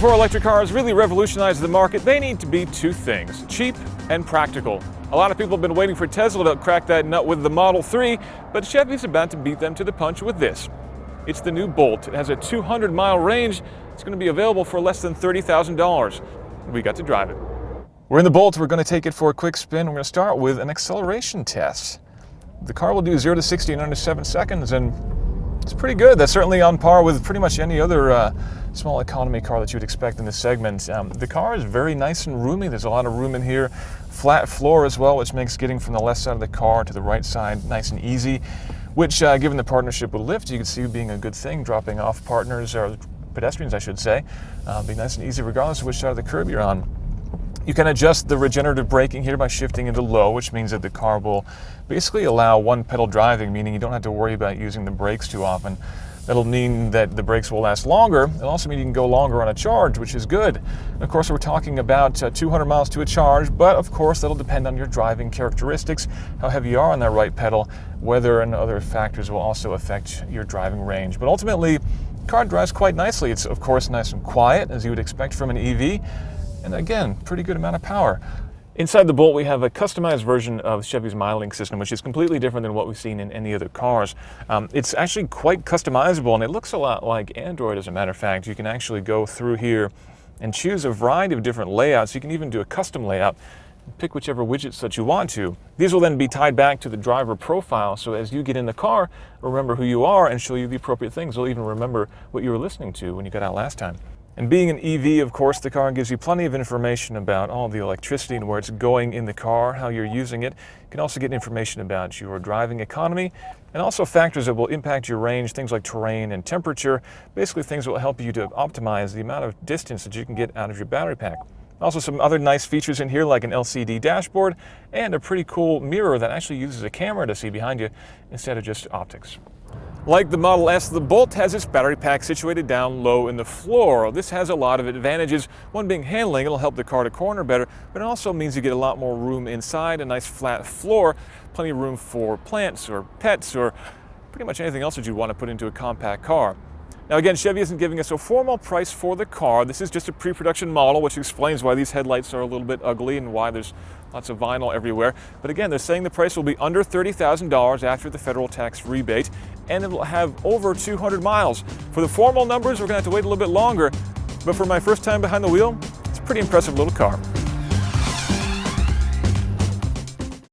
Before electric cars really revolutionize the market, they need to be two things: cheap and practical. A lot of people have been waiting for Tesla to crack that nut with the Model 3, but Chevy's about to beat them to the punch with this. It's the new Bolt. It has a 200-mile range. It's going to be available for less than $30,000. We got to drive it. We're in the Bolt. We're going to take it for a quick spin. We're going to start with an acceleration test. The car will do 0 to 60 in under 7 seconds, and it's pretty good. That's certainly on par with pretty much any other small economy car that you would expect in this segment. The car is very nice and roomy. There's a lot of room in here. Flat floor as well, which makes getting from the left side of the car to the right side nice and easy, which given the partnership with Lyft, you can see being a good thing, dropping off partners, or pedestrians I should say, be nice and easy regardless of which side of the curb you're on. You can adjust the regenerative braking here by shifting into low, which means that the car will basically allow one pedal driving, meaning you don't have to worry about using the brakes too often. That'll mean that the brakes will last longer. It'll also mean you can go longer on a charge, which is good. And of course, we're talking about 200 miles to a charge, but of course, that'll depend on your driving characteristics, how heavy you are on that right pedal, weather and other factors will also affect your driving range. But ultimately, the car drives quite nicely. It's of course nice and quiet, as you would expect from an EV. And again, pretty good amount of power. Inside the Bolt, we have a customized version of Chevy's mileage system, which is completely different than what we've seen in any other cars. It's actually quite customizable, and it looks a lot like Android, as a matter of fact. You can actually go through here and choose a variety of different layouts. You can even do a custom layout and pick whichever widgets that you want to. These will then be tied back to the driver profile, so as you get in the car, remember who you are and show you the appropriate things. It'll even remember what you were listening to when you got out last time. And being an EV, of course, the car gives you plenty of information about all the electricity and where it's going in the car, how you're using it. You can also get information about your driving economy and also factors that will impact your range, things like terrain and temperature, basically things that will help you to optimize the amount of distance that you can get out of your battery pack. Also some other nice features in here like an LCD dashboard and a pretty cool mirror that actually uses a camera to see behind you instead of just optics. Like the Model S, the Bolt has its battery pack situated down low in the floor. This has a lot of advantages, one being handling. It'll help the car to corner better, but it also means you get a lot more room inside, a nice flat floor, plenty of room for plants or pets or pretty much anything else that you want to put into a compact car. Now again, Chevy isn't giving us a formal price for the car. This is just a pre-production model, which explains why these headlights are a little bit ugly and why there's lots of vinyl everywhere. But again, they're saying the price will be under $30,000 after the federal tax rebate, and it will have over 200 miles. For the formal numbers, we're going to have to wait a little bit longer, but for my first time behind the wheel, it's a pretty impressive little car.